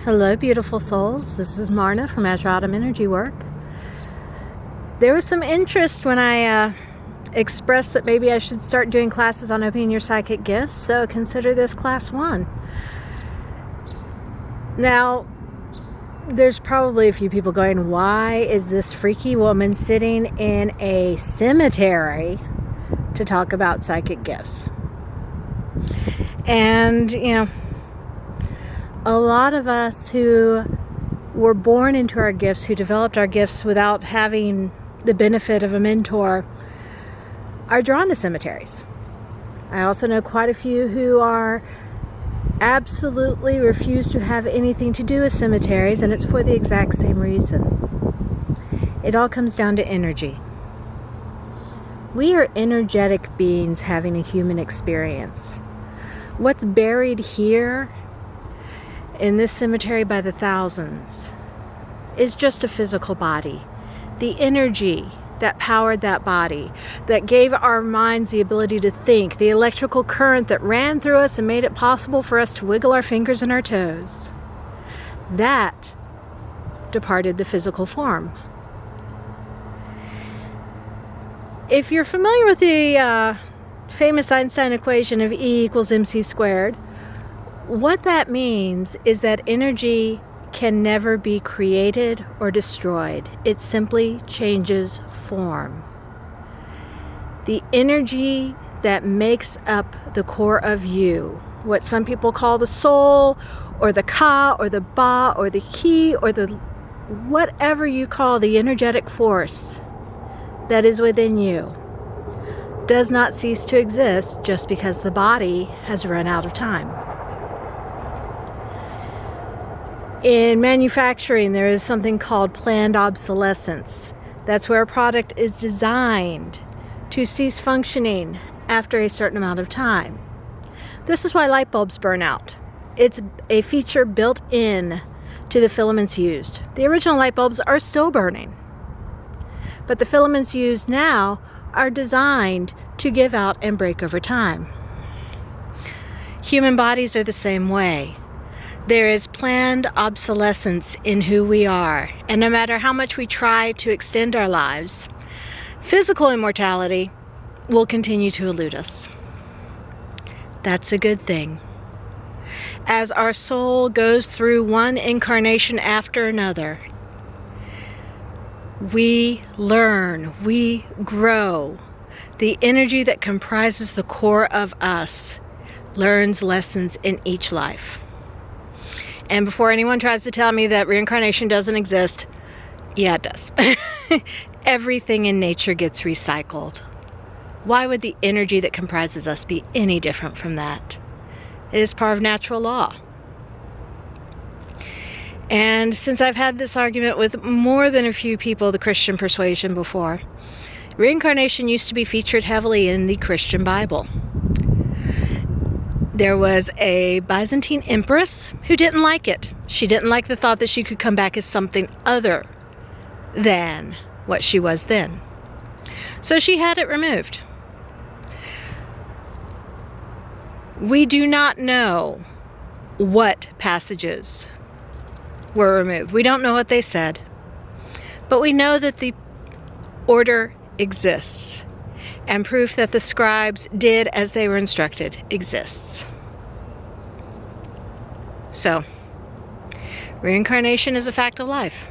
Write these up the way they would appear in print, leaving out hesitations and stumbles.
Hello, beautiful souls. This is Marna from Azure Autumn Energy Work. There was some interest when I expressed that maybe I should start doing classes on opening your psychic gifts, so consider this class 1. Now, there's probably a few people going, why is this freaky woman sitting in a cemetery to talk about psychic gifts? And, a lot of us who were born into our gifts, who developed our gifts without having the benefit of a mentor, are drawn to cemeteries. I also know quite a few who are absolutely refuse to have anything to do with cemeteries, and it's for the exact same reason. It all comes down to energy. We are energetic beings having a human experience. What's buried here in this cemetery by the thousands is just a physical body. The energy that powered that body, that gave our minds the ability to think, the electrical current that ran through us and made it possible for us to wiggle our fingers and our toes, that departed the physical form. If you're familiar with the famous Einstein equation of E equals mc squared, what that means is that energy can never be created or destroyed. It simply changes form. The energy that makes up the core of you, what some people call the soul, or the ka, or the ba, or the ki, or the whatever you call the energetic force that is within you, does not cease to exist just because the body has run out of time. In manufacturing, there is something called planned obsolescence. That's where a product is designed to cease functioning after a certain amount of time. This is why light bulbs burn out. It's a feature built in to the filaments used. The original light bulbs are still burning, but the filaments used now are designed to give out and break over time. Human bodies are the same way. There is planned obsolescence in who we are, and no matter how much we try to extend our lives, physical immortality will continue to elude us. That's a good thing. As our soul goes through one incarnation after another, we learn, we grow. The energy that comprises the core of us learns lessons in each life. And before anyone tries to tell me that reincarnation doesn't exist, yeah, it does. Everything in nature gets recycled. Why would the energy that comprises us be any different from that? It is part of natural law. And since I've had this argument with more than a few people of the Christian persuasion before, reincarnation used to be featured heavily in the Christian Bible. There was a Byzantine empress who didn't like it. She didn't like the thought that she could come back as something other than what she was then. So she had it removed. We do not know what passages were removed. We don't know what they said. But we know that the order exists, and proof that the scribes did as they were instructed exists. So, reincarnation is a fact of life.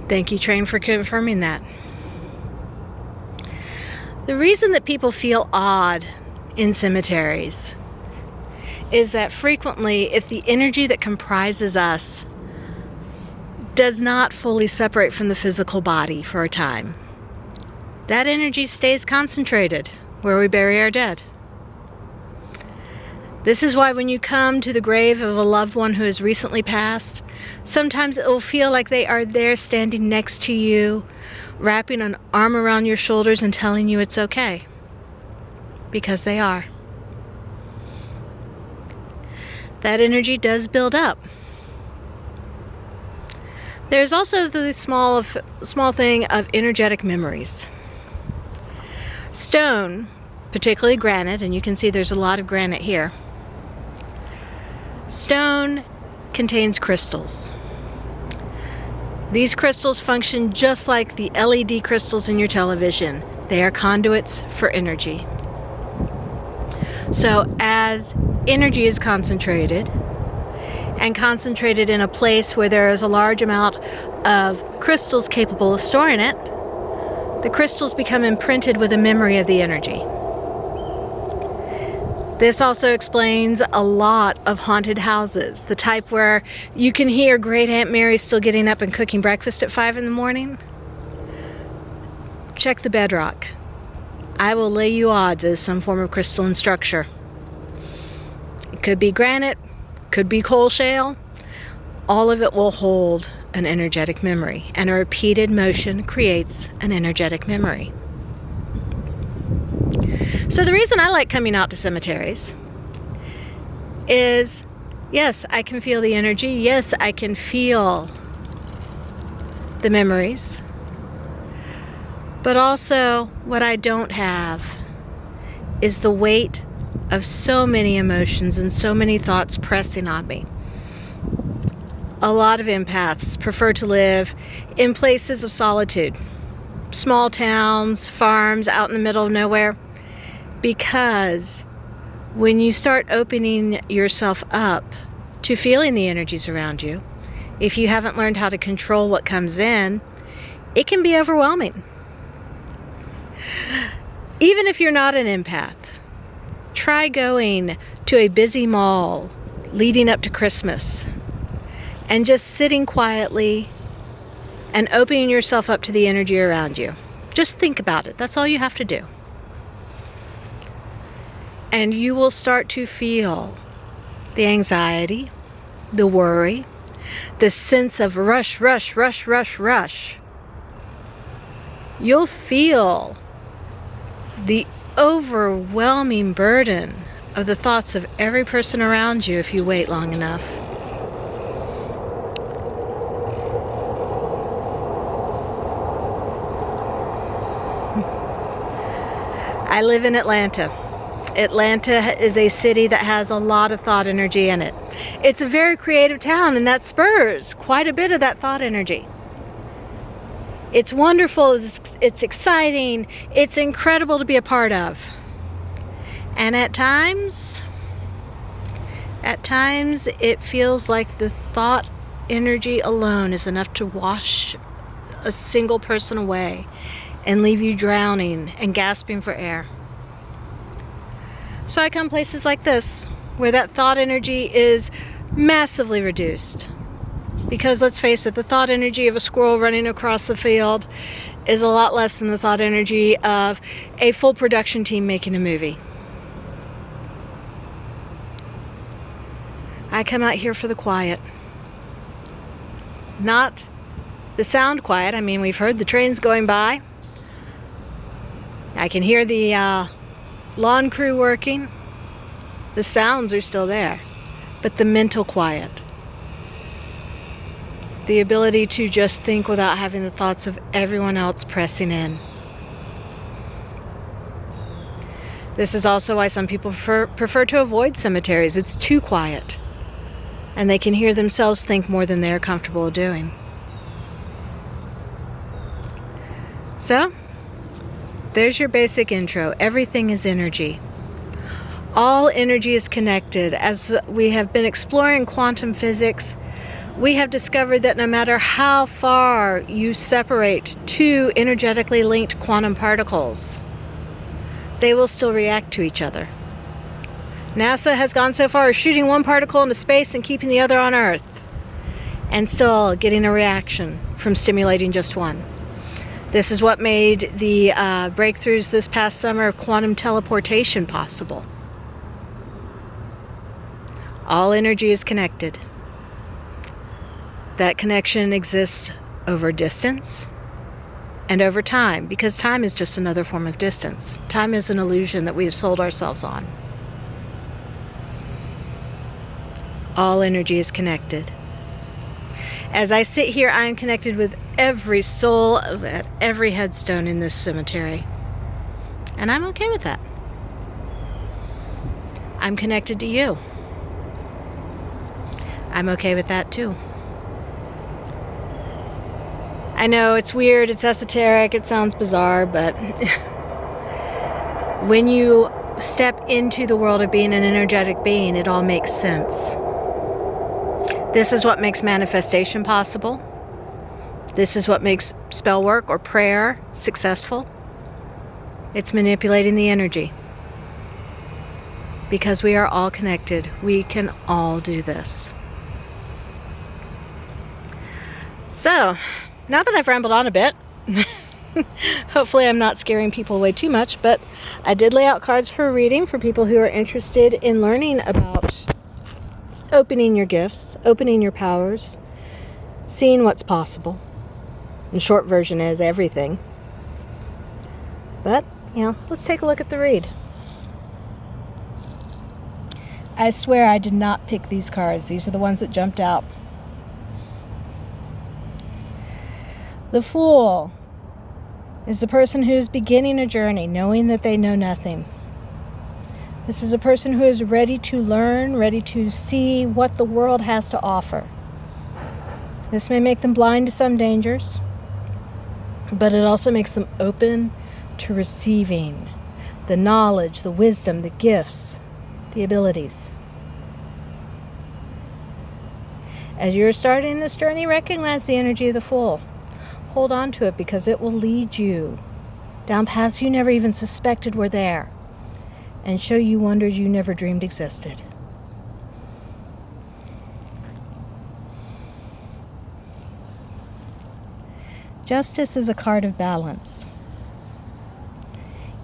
Thank you, Train, for confirming that. The reason that people feel odd in cemeteries is that frequently, if the energy that comprises us does not fully separate from the physical body for a time, that energy stays concentrated where we bury our dead. This is why when you come to the grave of a loved one who has recently passed, sometimes it will feel like they are there standing next to you, wrapping an arm around your shoulders and telling you it's okay. Because they are. That energy does build up. There's also the small thing of energetic memories. Stone, particularly granite, and you can see there's a lot of granite here, Stone contains crystals. These crystals function just like the LED crystals in your television. They are conduits for energy. So as energy is concentrated, and concentrated in a place where there is a large amount of crystals capable of storing it, the crystals become imprinted with a memory of the energy. This also explains a lot of haunted houses, the type where you can hear Great Aunt Mary still getting up and cooking breakfast at 5 in the morning. Check the bedrock. I will lay you odds as some form of crystalline structure. It could be granite, could be coal shale. All of it will hold an energetic memory, and a repeated motion creates an energetic memory. So the reason I like coming out to cemeteries is, yes, I can feel the energy. Yes, I can feel the memories. But also, what I don't have is the weight of so many emotions and so many thoughts pressing on me. A lot of empaths prefer to live in places of solitude, small towns, farms out in the middle of nowhere, because when you start opening yourself up to feeling the energies around you, if you haven't learned how to control what comes in, it can be overwhelming. Even if you're not an empath, try going to a busy mall leading up to Christmas and just sitting quietly and opening yourself up to the energy around you. Just think about it. That's all you have to do. And you will start to feel the anxiety, the worry, the sense of rush, rush, rush, rush, rush. You'll feel the overwhelming burden of the thoughts of every person around you if you wait long enough. I live in Atlanta. Atlanta is a city that has a lot of thought energy in it. It's a very creative town, and that spurs quite a bit of that thought energy. It's wonderful, it's exciting, it's incredible to be a part of. And at times it feels like the thought energy alone is enough to wash a single person away and leave you drowning and gasping for air. So I come places like this, where that thought energy is massively reduced. Because let's face it, the thought energy of a squirrel running across the field is a lot less than the thought energy of a full production team making a movie. I come out here for the quiet. Not the sound quiet. I mean, we've heard the trains going by. I can hear the lawn crew working. The sounds are still there, but the mental quiet, the ability to just think without having the thoughts of everyone else pressing in. This is also why some people prefer to avoid cemeteries. It's too quiet, and they can hear themselves think more than they're comfortable doing. So, there's your basic intro. Everything is energy. All energy is connected. As we have been exploring quantum physics, we have discovered that no matter how far you separate two energetically linked quantum particles, they will still react to each other. NASA has gone so far as shooting one particle into space and keeping the other on Earth, and still getting a reaction from stimulating just one. This is what made the breakthroughs this past summer of quantum teleportation possible. All energy is connected. That connection exists over distance and over time, because time is just another form of distance. Time is an illusion that we have sold ourselves on. All energy is connected. As I sit here, I am connected with every soul at every headstone in this cemetery. And I'm okay with that. I'm connected to you. I'm okay with that too. I know it's weird, it's esoteric, it sounds bizarre, but when you step into the world of being an energetic being, it all makes sense. This is what makes manifestation possible. This is what makes spell work or prayer successful. It's manipulating the energy. Because we are all connected, we can all do this. So, now that I've rambled on a bit, hopefully I'm not scaring people away too much, but I did lay out cards for a reading for people who are interested in learning about opening your gifts, opening your powers, seeing what's possible. The short version is everything. But, let's take a look at the read. I swear I did not pick these cards. These are the ones that jumped out. The Fool is the person who is beginning a journey, knowing that they know nothing. This is a person who is ready to learn, ready to see what the world has to offer. This may make them blind to some dangers, but it also makes them open to receiving the knowledge, the wisdom, the gifts, the abilities. As you're starting this journey, recognize the energy of the Fool. Hold on to it because it will lead you down paths you never even suspected were there and show you wonders you never dreamed existed. Justice is a card of balance.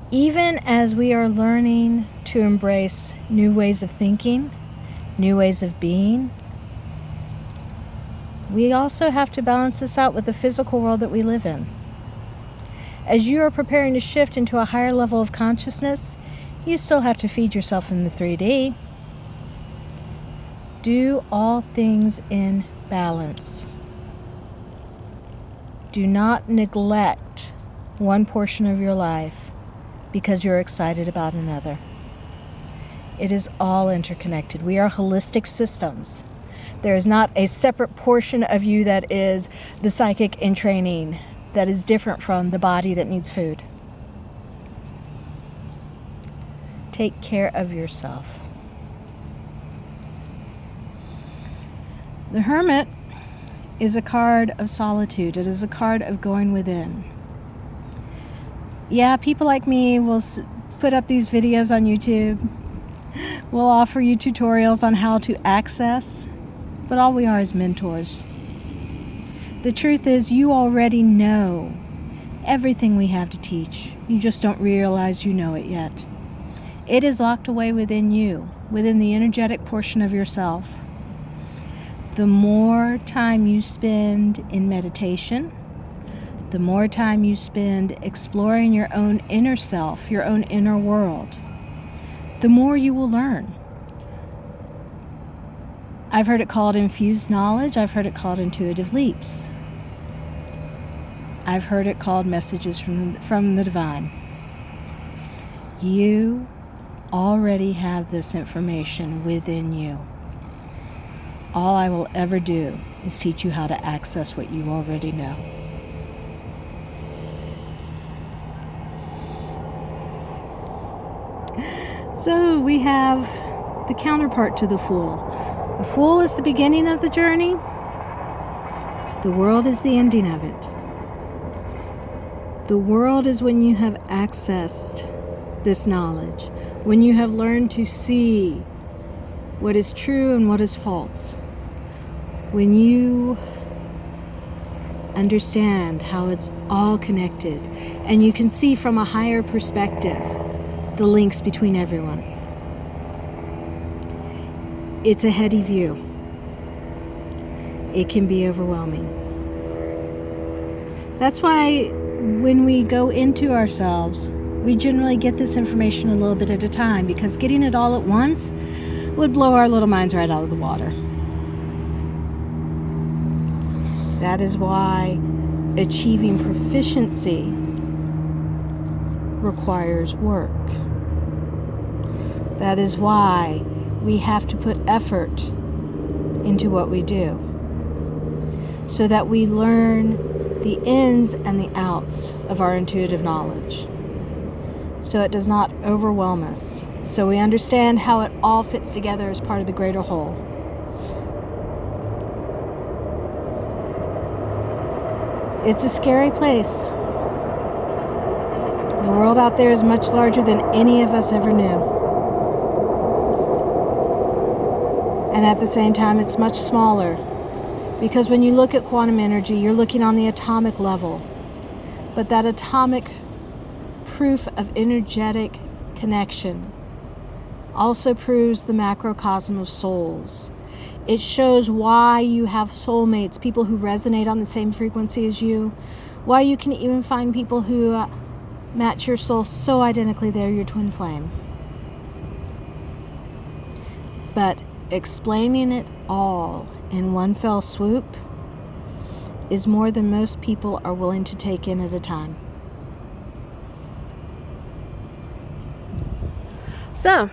Even as we are learning to embrace new ways of thinking, new ways of being, we also have to balance this out with the physical world that we live in. As you are preparing to shift into a higher level of consciousness, you still have to feed yourself in the 3D. Do all things in balance. Do not neglect one portion of your life because you're excited about another. It is all interconnected. We are holistic systems. There is not a separate portion of you that is the psychic in training that is different from the body that needs food. Take care of yourself. The Hermit is a card of solitude. It is a card of going within. Yeah, people like me will put up these videos on YouTube. We'll offer you tutorials on how to access, but all we are is mentors. The truth is, you already know everything we have to teach. You just don't realize you know it yet. It is locked away within you, within the energetic portion of yourself. The more time you spend in meditation, the more time you spend exploring your own inner self, your own inner world, the more you will learn. I've heard it called infused knowledge. I've heard it called intuitive leaps. I've heard it called messages from the divine. You already have this information within you. All I will ever do is teach you how to access what you already know. So we have the counterpart to the Fool. The Fool is the beginning of the journey. The world is the ending of it. The world is when you have accessed this knowledge, when you have learned to see what is true and what is false, when you understand how it's all connected and you can see from a higher perspective the links between everyone. It's a heady view. It can be overwhelming. That's why when we go into ourselves, we generally get this information a little bit at a time, because getting it all at once would blow our little minds right out of the water. That is why achieving proficiency requires work. That is why we have to put effort into what we do, so that we learn the ins and the outs of our intuitive knowledge, so it does not overwhelm us, so we understand how it all fits together as part of the greater whole. It's a scary place. The world out there is much larger than any of us ever knew. And at the same time, it's much smaller. Because when you look at quantum energy, you're looking on the atomic level. But that atomic proof of energetic connection also proves the macrocosm of souls. It shows why you have soulmates, people who resonate on the same frequency as you, why you can even find people who match your soul so identically they're your twin flame. But explaining it all in one fell swoop is more than most people are willing to take in at a time. So,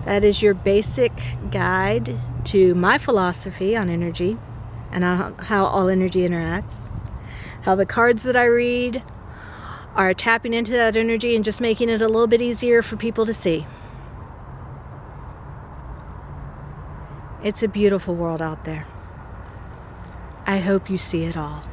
that is your basic guide to my philosophy on energy and how all energy interacts. How the cards that I read are tapping into that energy and just making it a little bit easier for people to see. It's a beautiful world out there. I hope you see it all.